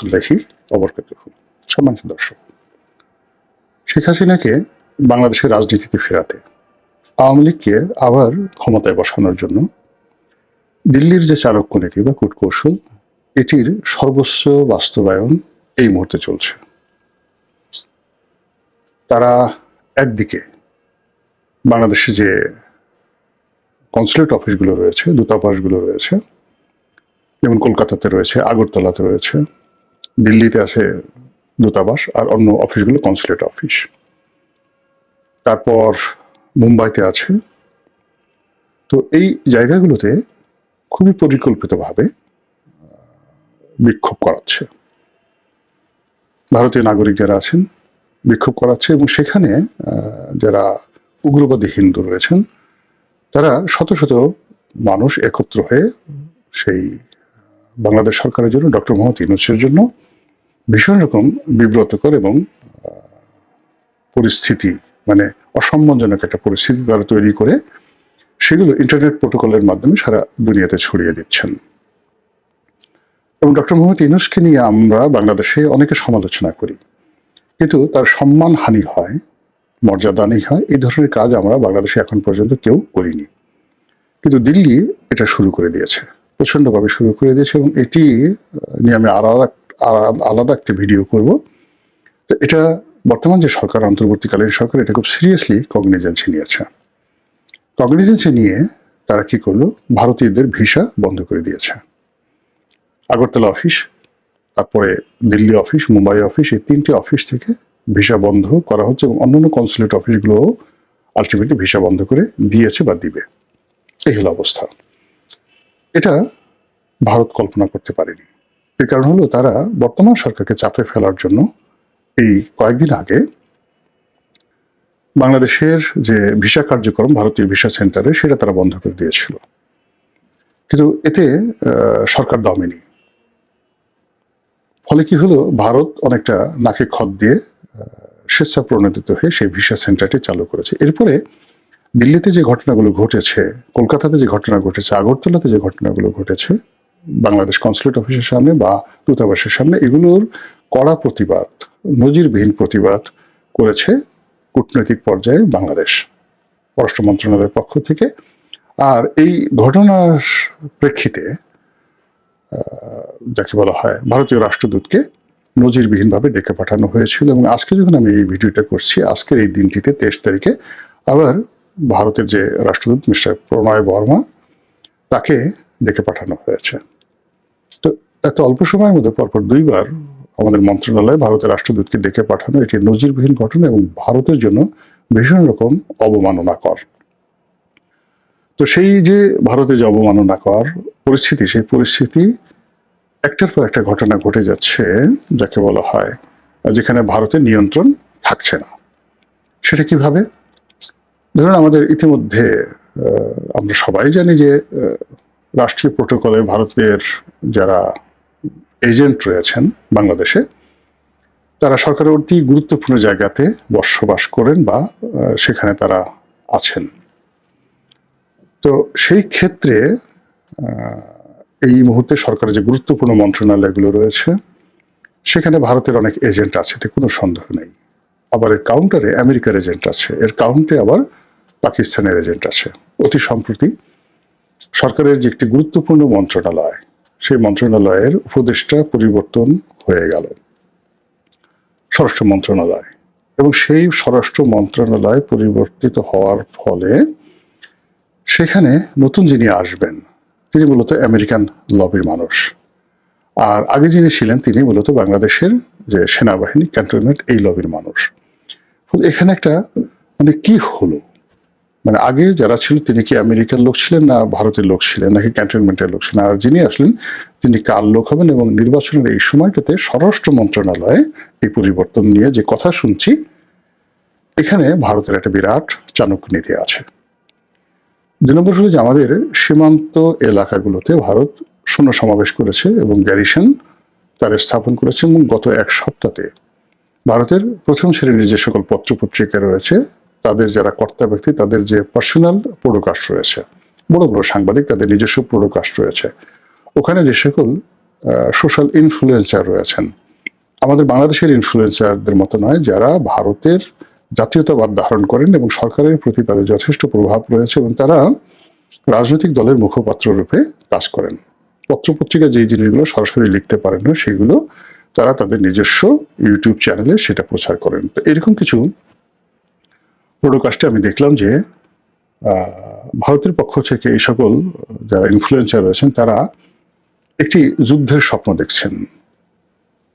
রহমতুল্লাহি ওয়াবারাকাতুহু। সম্মানিত দর্শক, শেখ হাসিনাকে বাংলাদেশের রাজনীতিতে ফেরাতে, আওয়ামী লীগকে আবার ক্ষমতায় বসানোর জন্য দিল্লির যে চাণক্য নীতি বা কূটকৌশল, এটির সর্বোচ্চ বাস্তবায়ন এই মুহূর্তে চলছে। তারা একদিকে বাংলাদেশে যে কনসুলেট অফিসগুলো রয়েছে, দূতাবাসগুলো রয়েছে, যেমন কলকাতাতে রয়েছে, আগরতলাতে রয়েছে, দিল্লিতে আছে দূতাবাস, আর অন্য অফিসগুলো কনসুলেট অফিস, তারপর মুম্বাইতে আছে। তো এই জায়গাগুলোতে খুবই পরিকল্পিতভাবে বিক্ষোভ করাচ্ছে, ভারতীয় নাগরিক যারা আছেন বিক্ষোভ করাচ্ছে, এবং সেখানে যারা উগ্রবাদী হিন্দু রয়েছেন তারা শত শত মানুষ একত্র হয়ে সেই বাংলাদেশ সরকারের জন্য, ডক্টর মোহাম্মদ ইউনূসের জন্য ভীষণ রকম বিব্রতকর এবং পরিস্থিতি, মানে অসম্মানজনক একটা পরিস্থিতি তারা তৈরি করে সেগুলো ইন্টারনেট প্রোটোকলের মাধ্যমে সারা দুনিয়াতে ছড়িয়ে দিচ্ছেন। এবং ডক্টর মোহাম্মদ ইউনূসকে নিয়ে আমরা বাংলাদেশে অনেকে সমালোচনা করি, কিন্তু তার সম্মান হানি হয়, মর্যাদাহানি হয়। এই ধরনের কাজ আমরা বাংলাদেশে এখন পর্যন্ত কেউ করিনি, কিন্তু দিল্লি এটা শুরু করে দিয়েছে, প্রচন্ডভাবে শুরু করে দিয়েছে, এবং এটি নিয়ে আমি আলাদা একটা ভিডিও করব। তো এটা বর্তমান যে সরকার, অন্তর্বর্তীকালীন সরকার, এটা খুব সিরিয়াসলি কগনিজেন্সি নিয়েছে। কগনিজেন্সি নিয়ে তারা কি করলো, ভারতীয়দের ভিসা বন্ধ করে দিয়েছে। আগরতলা অফিস, তারপরে দিল্লি অফিস, মুম্বাই অফিস, এই তিনটি অফিস থেকে ভিসা বন্ধ করা হচ্ছে, এবং অন্যান্য কনসুলেট অফিসগুলোও আলটিমেটলি ভিসা বন্ধ করে দিয়েছে বা দিবে। এই হলো অবস্থা। এটা ভারত কল্পনা করতে পারেনি। এর কারণ হলো তারা বর্তমান সরকারকে চাপে ফেলার জন্য এই কয়েকদিন আগে বাংলাদেশের যে ভিসা কার্যক্রম, ভারতীয় ভিসা সেন্টারে, সেটা তারা বন্ধ করে দিয়েছিল। কিন্তু এতে সরকার দমেনি। ফলে কি হলো, ভারত অনেকটা নাকে খত দিয়ে স্বেচ্ছা প্রণোদিত হয়ে সেই ভিসা সেন্টারটি চালু করেছে। এরপরে দিল্লিতে যে ঘটনাগুলো ঘটেছে, কলকাতাতে যে ঘটনা ঘটেছে, আগরতলাতে যে ঘটনাগুলো ঘটেছে, বাংলাদেশ কনসুলেট অফিসের সামনে বা দূতাবাসের সামনে, এগুলোর কড়া প্রতিবাদ, নজিরবিহীন প্রতিবাদ করেছে কূটনৈতিক পর্যায়ে বাংলাদেশ পররাষ্ট্র মন্ত্রণালয়ের পক্ষ থেকে। আর এই ঘটনার প্রেক্ষিতে যাকে বলা হয় ভারতীয় রাষ্ট্রদূতকে নজিরবিহীনভাবে ডেকে পাঠানো হয়েছিল। এবং আজকে যখন আমি এই ভিডিওটা করছি, আজকের এই দিনটিতে 23 তারিখে আবার ভারতের যে রাষ্ট্রদূত মিস্টার প্রণয় বর্মা, তাকে ডেকে পাঠানো হয়েছে। তো এত অল্প সময়ের মধ্যে পরপর দুইবার আমাদের মন্ত্রণালয়ে ভারতের রাষ্ট্রদূতকে ডেকে পাঠানো, এটি নজিরবিহীন ঘটনা এবং ভারতের জন্য ভীষণ রকম অবমাননাকর। তো সেই যে ভারতে যে অবমাননাকর পরিস্থিতি, সেই পরিস্থিতি একটার পর একটা ঘটনা ঘটে যাচ্ছে, যাকে বলা হয় যেখানে ভারতের নিয়ন্ত্রণ থাকছে না। সেটা কিভাবে? ধরুন, আমাদের ইতিমধ্যে আমরা সবাই জানি যে রাষ্ট্রীয় প্রোটোকলে ভারতের যারা এজেন্ট রয়েছেন বাংলাদেশে, তারা সরকারের অতি গুরুত্বপূর্ণ জায়গাতে বসবাস করেন বা সেখানে তারা আছেন। তো সেই ক্ষেত্রে এই মুহূর্তে সরকারের যে গুরুত্বপূর্ণ মন্ত্রণালয়গুলো রয়েছে, সেখানে ভারতের অনেক এজেন্ট আছে, এতে কোনো সন্দেহ নেই। আবার এর কাউন্টারে আমেরিকার এজেন্ট আছে, এর কাউন্টে আবার পাকিস্তানের এজেন্ট আছে। অতি সম্প্রতি সরকারের যে একটি গুরুত্বপূর্ণ মন্ত্রণালয়, সেই মন্ত্রণালয়ের উপদেষ্টা পরিবর্তন হয়ে গেল স্বরাষ্ট্র মন্ত্রণালয়, এবং সেই স্বরাষ্ট্র মন্ত্রণালয় পরিবর্তিত হওয়ার ফলে সেখানে নতুন যিনি আসবেন, তিনি মূলত আমেরিকান লবির মানুষ। আর আগে যিনি ছিলেন, তিনি মূলত বাংলাদেশের যে সেনাবাহিনী, ক্যান্টনমেন্ট, এই লবির মানুষ। ফলে এখানে একটা মানে কি হলো, মানে আগে যারা ছিল তিনি কি আমেরিকার লোক ছিলেন, না ভারতের লোক ছিলেন, নাকি ক্যান্টনমেন্টের লোক ছিলেন? আর যিনি আসলেন তিনি কার লোক হবেন? এবং নির্বাচনের এই সময়টাতে স্বরাষ্ট্র মন্ত্রণালয়ে এই পরিবর্তন নিয়ে যে কথা শুনছি, এখানে ভারতের একটা বিরাট চাণক্য নীতি আছে। 2 নম্বর হলো যে আমাদের সীমান্ত এলাকাগুলোতে ভারত সৈন্য সমাবেশ করেছে এবং গ্যারিসন তার স্থাপন করেছে, এবং গত এক সপ্তাহে ভারতের প্রথম শ্রেণীর যে সকল পত্রপত্রিকা রয়েছে, তাদের যারা কর্তা ব্যক্তি, তাদের যে পার্সোনাল প্রোডকাস্ট রয়েছে, বড় বড় সাংবাদিক, তাদের নিজস্ব প্রোডকাস্ট রয়েছে, ওখানে যে সকল সোশ্যাল ইনফ্লুয়েন্সার রয়েছেন, আমাদের বাংলাদেশের ইনফ্লুয়েন্সারদের মতো নয়, যারা ভারতের জাতীয়তাবাদ ধারণ করেন এবং সরকারের প্রতি তাদের যথেষ্ট প্রভাব রয়েছে এবং তারা রাজনৈতিক দলের মুখপাত্র রূপে কাজ করেন। পত্রপত্রিকা যেই জিনিসগুলো সরাসরি লিখতে পারেন না সেগুলো তারা তাদের নিজস্ব ইউটিউব চ্যানেলে সেটা প্রচার করেন। তো এরকম কিছু পডকাস্টে আমি দেখলাম যে ভারতের পক্ষ থেকে এই সকল যারা ইনফ্লুয়েন্সার রয়েছেন তারা একটি যুদ্ধের স্বপ্ন দেখছেন।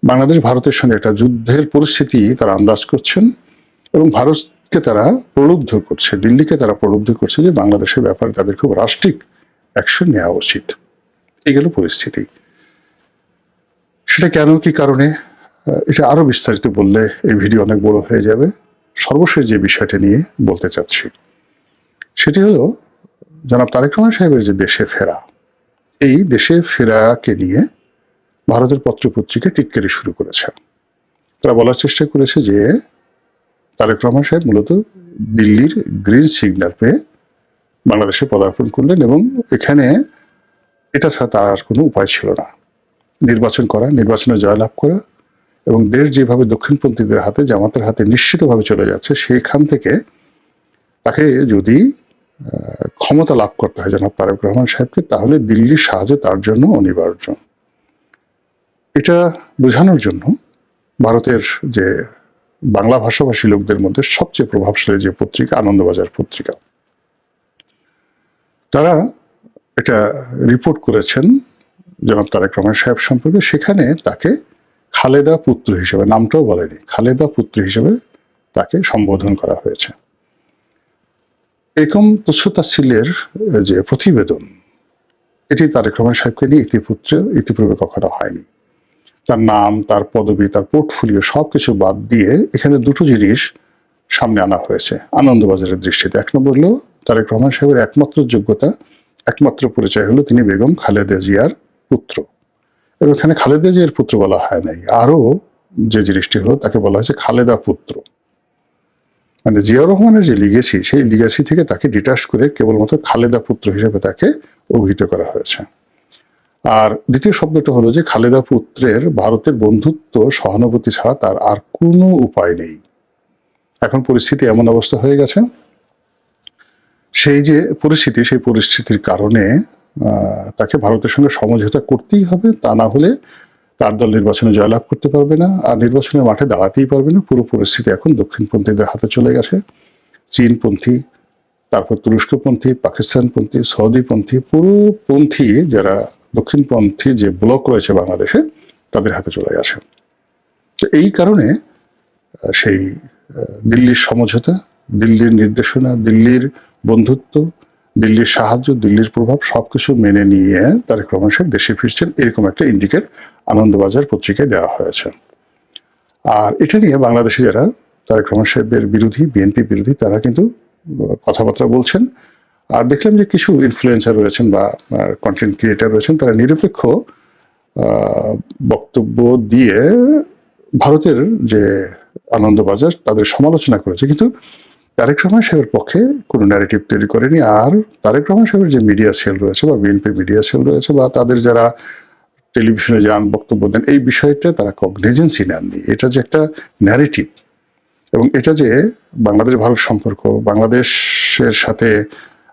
বাংলাদেশ ভারতের সঙ্গে একটা যুদ্ধের পরিস্থিতি তারা আন্দাজ করছেন এবং ভারতকে তারা প্রলুব্ধ করছে, দিল্লিকে তারা প্রলুব্ধ করছে যে বাংলাদেশের ব্যাপারে তাদের খুব রাষ্ট্রিক অ্যাকশন নেওয়া উচিত। এই গেল পরিস্থিতি। সেটা কেন, কি কারণে, এটা আরো বিস্তারিত বললে এই ভিডিও অনেক বড় হয়ে যাবে। সর্বশেষ যে বিষয়টা নিয়ে বলতে চাচ্ছি সেটি হলো জনাব তারেক রহমান সাহেবের যে দেশে ফেরা, এই দেশে ফেরাকে নিয়ে ভারতের পত্রপত্রিকা টিটকারি শুরু করেছে। তারা বলার চেষ্টা করেছে যে তারেক রহমান সাহেব মূলত দিল্লির গ্রিন সিগন্যাল পেয়ে বাংলাদেশে পদার্পণ করলেন এবং এখানে এটা ছাড়া তার আর কোনো উপায় ছিল না। নির্বাচন করা, নির্বাচনে জয়লাভ করা এবং দেশ যেভাবে দক্ষিণপন্থীদের হাতে, জামাতের হাতে নিশ্চিতভাবে চলে যাচ্ছে, সেখান থেকে তাকে যদি ক্ষমতা লাভ করতে হয় জনাব তারেক রহমান সাহেবকে, তাহলে দিল্লির সাহায্য তার জন্য অনিবার্য। এটা বোঝানোর জন্য ভারতের যে বাংলা ভাষাভাষী লোকদের মধ্যে সবচেয়ে প্রভাবশালী যে পত্রিকা আনন্দবাজার পত্রিকা, তারা এটা রিপোর্ট করেছেন জনাব তারেক রহমান সাহেব সম্পর্কে। সেখানে তাকে খালেদা পুত্র হিসেবে, নামটাও বলেনি, খালেদা পুত্র হিসেবে তাকে সম্বোধন করা হয়েছে। এরকম তুচ্ছতাচ্ছিল্যের যে প্রতিবেদন, এটি তারেক রহমান সাহেবকে নিয়ে ইতিপূর্বে কখনো হয়নি। তার নাম, তার পদবি, তার পোর্টফোলিও সবকিছু বাদ দিয়ে এখানে দুটো জিনিস সামনে আনা হয়েছে আনন্দবাজারের দৃষ্টিতে। এক নম্বর হলো তারেক রহমান সাহেবের একমাত্র যোগ্যতা, একমাত্র পরিচয় হলো তিনি বেগম খালেদা জিয়ার পুত্র। এবং এখানে খালেদা জিয়ার পুত্র বলা হয় নাই, আরো যে জিনিসটি হলো তাকে বলা হয়েছে খালেদা পুত্র। মানে জিয়াউর রহমানের যে লিগেসি, সেই লিগেসি থেকে তাকে ডিটাচ করে কেবলমাত্র খালেদা পুত্র হিসেবে তাকে অভিহিত করা হয়েছে। আর দ্বিতীয় শব্দটা হলো যে খালেদা পুত্রের ভারতের বন্ধুত্ব, সহানুভূতি ছাড়া তার আর কোনো উপায় নেই। এখন পরিস্থিতি এমন অবস্থা হয়ে গেছে, সেই যে পরিস্থিতি, সেই পরিস্থিতির কারণে তাকে ভারতের সঙ্গে সমঝোতা করতেই হবে, তা না হলে তার দল নির্বাচনে জয়লাভ করতে পারবে না, আর নির্বাচনের মাঠে দাঁড়াতেই পারবে না। পুরো পরিস্থিতি এখন দক্ষিণপন্থীদের হাতে চলে গেছে। চীনপন্থী, তারপর তুরস্কপন্থী, পাকিস্তানপন্থী, সৌদিপন্থী, পুরো পন্থী যারা দক্ষিণপন্থী যে ব্লক রয়েছে বাংলাদেশে, তাদের হাতে চলে গেছে। তো এই কারণে সেই দিল্লির সমঝোতা, দিল্লির নির্দেশনা, দিল্লির বন্ধুত্ব, দিল্লির সাহায্য, দিল্লির প্রভাব সবকিছু মেনে নিয়ে তারেক রহমান সাহেব দেশে ফিরছেন, এরকম একটা ইন্ডিকেট আনন্দবাজার পত্রিকায় দেওয়া হয়েছে। আর এটা নিয়ে বাংলাদেশে যারা তারেক রহমান সাহেবের বিরোধী, বিএনপি বিরোধী, তারা কিন্তু কথাবার্তা বলছেন। আর দেখলাম যে কিছু ইনফ্লুয়েন্সার রয়েছেন বা কন্টেন্ট ক্রিয়েটার রয়েছেন, তারা নিরপেক্ষ বক্তব্য দিয়ে ভারতের যে আনন্দবাজার তাদের সমালোচনা করেছে, কিন্তু তারেক রহমান সাহেবের পক্ষে কোনো ন্যারেটিভ তৈরি করেনি। আর তারেক রহমান সাহেবের যে মিডিয়া সেল রয়েছে বা বিএনপি মিডিয়া সেল রয়েছে বা তাদের যারা টেলিভিশনে যান, বক্তব্য দেন, এই বিষয়টা তারা কগনিজেন্সি নেননি। এটা যে একটা ন্যারেটিভ এবং এটা যে বাংলাদেশ ভারত সম্পর্ক, বাংলাদেশের সাথে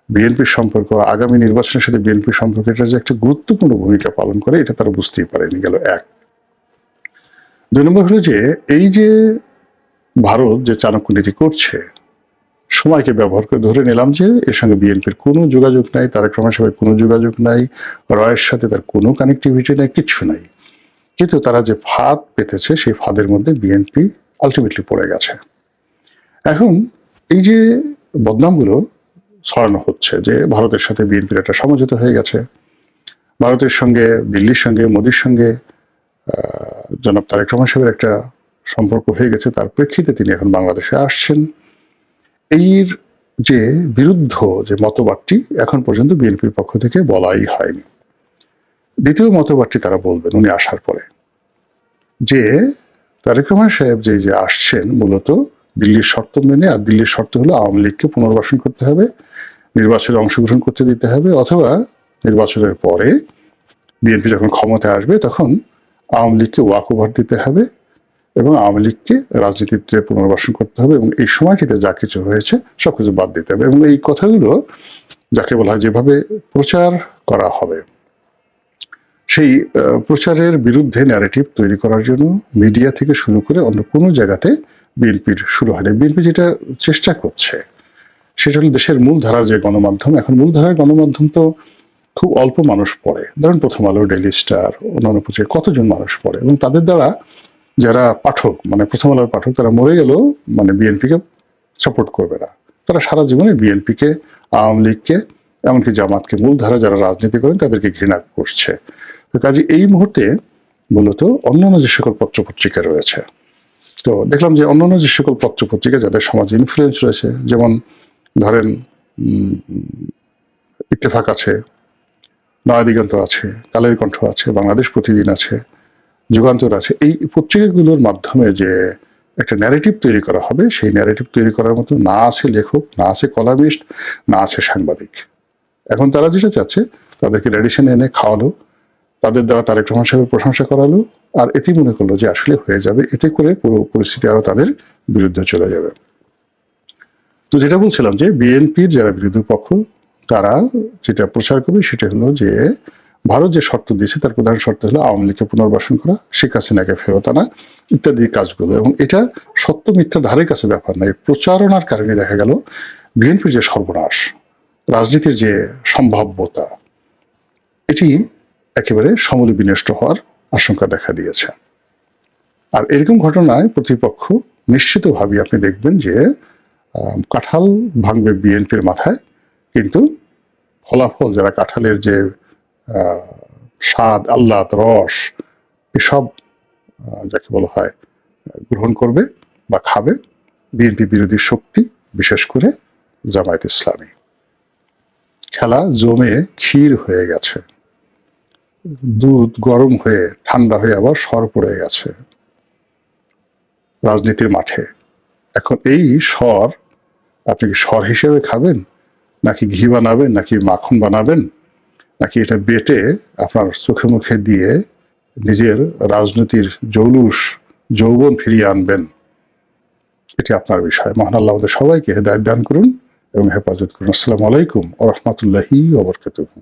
বিএনপির সম্পর্ক, আগামী নির্বাচনের সাথে বিএনপির সম্পর্ক, এটা যে একটা গুরুত্বপূর্ণ ভূমিকা পালন করে, এটা তারা বুঝতেই পারেনি। গেল এক। দুই নম্বর হলো যে এই যে ভারত যে চাণক্য নীতি করছে, সময়কে ব্যবহার করে ধরে নিলাম যে এর সঙ্গে বিএনপির কোনো যোগাযোগ নাই, তারেক রহমান সাহেবের কোনো যোগাযোগ নাই, রয়ের সাথে তার কোনো কানেক্টিভিটি নাই, কিচ্ছু নাই, কিন্তু তারা যে ফাঁদ পেতেছে সেই ফাঁদের মধ্যে বিএনপি আলটিমেটলি পড়ে গেছে। এখন এই যে বদনামগুলো ছড়ানো হচ্ছে যে ভারতের সাথে বিএনপির একটা সমঝোতা হয়ে গেছে, ভারতের সঙ্গে, দিল্লির সঙ্গে, মোদির সঙ্গে জনাব তারেক রহমান সাহেবের একটা সম্পর্ক হয়ে গেছে, তার প্রেক্ষিতে তিনি এখন বাংলাদেশে আসছেন, এর যে বিরুদ্ধ যে মতবাদটি এখন পর্যন্ত বিএনপির পক্ষ থেকে বলাই হয়নি। দ্বিতীয় মতবাদটি তারা বলবেন উনি আসার পরে, যে তারেক রহমান সাহেব যে আসছেন মূলত দিল্লির শর্ত মেনে। আর দিল্লির শর্ত হলো আওয়ামী লীগকে পুনর্বাসন করতে হবে, নির্বাচনে অংশগ্রহণ করতে দিতে হবে, অথবা নির্বাচনের পরে বিএনপি যখন ক্ষমতায় আসবে তখন আওয়ামী লীগকে ওয়াক ওভার দিতে হবে এবং আওয়ামী লীগকে রাজনীতিতে পুনর্বাসন করতে হবে এবং এই সময়টিতে যা কিছু হয়েছে সবকিছু বাদ দিতে হবে। এবং এই কথাগুলো যাকে বলা হয় যেভাবে প্রচার করা হবে, সেই প্রচারের বিরুদ্ধে ন্যারেটিভ তৈরি করার জন্য মিডিয়া থেকে শুরু করে অন্য কোনো জায়গাতে বিএনপির শুরু হয়নি। বিএনপি যেটা চেষ্টা করছে সেটা হলো দেশের মূলধারার যে গণমাধ্যম, এখন মূলধারার গণমাধ্যম তো খুব অল্প মানুষ পড়ে। ধরুন প্রথম আলো, ডেইলি স্টার, অন্যান্য পত্রিকা কতজন মানুষ পড়ে এবং তাদের দ্বারা যারা পাঠক মানে প্রথম আলোর পাঠক তারা মরে গেলেও মানে বিএনপিকে সাপোর্ট করবে না। তারা সারা জীবনে বিএনপিকে, আওয়ামী লীগকে, এমনকি জামাতকে, মূলধারা যারা রাজনীতি করেন তাদেরকে ঘৃণা করছে। তো কাজে এই মুহূর্তে মূলত অন্যান্য যে সকল পত্রপত্রিকা রয়েছে, তো দেখলাম যে অন্যান্য যে সকল পত্রপত্রিকা যাদের সমাজে ইনফ্লুয়েন্স রয়েছে, যেমন ধরেন ইত্তেফাক আছে, নয়া দিগন্ত আছে, কালের কণ্ঠ আছে, বাংলাদেশ প্রতিদিন আছে, যুগান্তর আছে, এই পত্রিকাগুলোর মাধ্যমে যে একটা ন্যারেটিভ তৈরি করা হবে, সেই ন্যারেটিভ তৈরি করার মতো না আছে লেখক, না আছে কলামিস্ট, না আছে সাংবাদিক। এখন তারা যেটা চাচ্ছে তাদেরকে রেডিশনে এনে খাওয়ালো, তাদের দ্বারা তারেক রহমান সাহেবের প্রশংসা করালো, আর এতেই মনে করলো যে আসলে হয়ে যাবে, এতে করে পুরো পরিস্থিতি আরো তাদের বিরুদ্ধে চলে যাবে। তো যেটা বলছিলাম যে বিএনপির যারা বিরোধী পক্ষ তারা যেটা প্রচার করবে সেটা হলো যে ভারত যে শর্ত দিয়েছে তার প্রধান শর্ত হলো আওয়ামী লীগকে পুনর্বাসন করা, শেখ হাসিনাকে ফেরত আনা ইত্যাদি কাজগুলো। এবং এটা সত্য মিথ্যা ধারে কাছে ব্যাপার নয়, প্রচারণার কারণে দেখা গেল বিএনপির যে সর্বনাশ, রাজনীতির যে সম্ভাব্যতা, এটি একেবারে সমূলে বিনষ্ট হওয়ার আশঙ্কা দেখা দিয়েছে। আর এরকম ঘটনায় প্রতিপক্ষ নিশ্চিতভাবে আপনি দেখবেন যে কাঁঠাল ভাঙবে বিএনপির মাথায়, কিন্তু ফলাফল যারা কাঁঠালের যে স্বাদ, আহ্লাদ, রস এসব যাকে বলা হয় গ্রহণ করবে বা খাবে বিএনপি বিরোধী শক্তি, বিশেষ করে জামায়াত ইসলামী। খেলা জমে ক্ষীর হয়ে গেছে, দুধ গরম হয়ে ঠান্ডা হয়ে আবার সর পড়ে গেছে রাজনীতির মাঠে। এখন এই সর আপনি কি সর হিসেবে খাবেন, নাকি ঘি বানাবেন, নাকি মাখন বানাবেন, নাকি এটা বেটে আপনার চোখে মুখে দিয়ে নিজের রাজনীতির জৌলুস যৌবন ফিরিয়ে আনবেন, এটি আপনার বিষয়। মহান আল্লাহ আমাদের সবাইকে হেদায়েত দান করুন এবং হেফাজত করুন। আসসালামু আলাইকুম ওয়া রাহমাতুল্লাহি ওয়া বারাকাতুহু।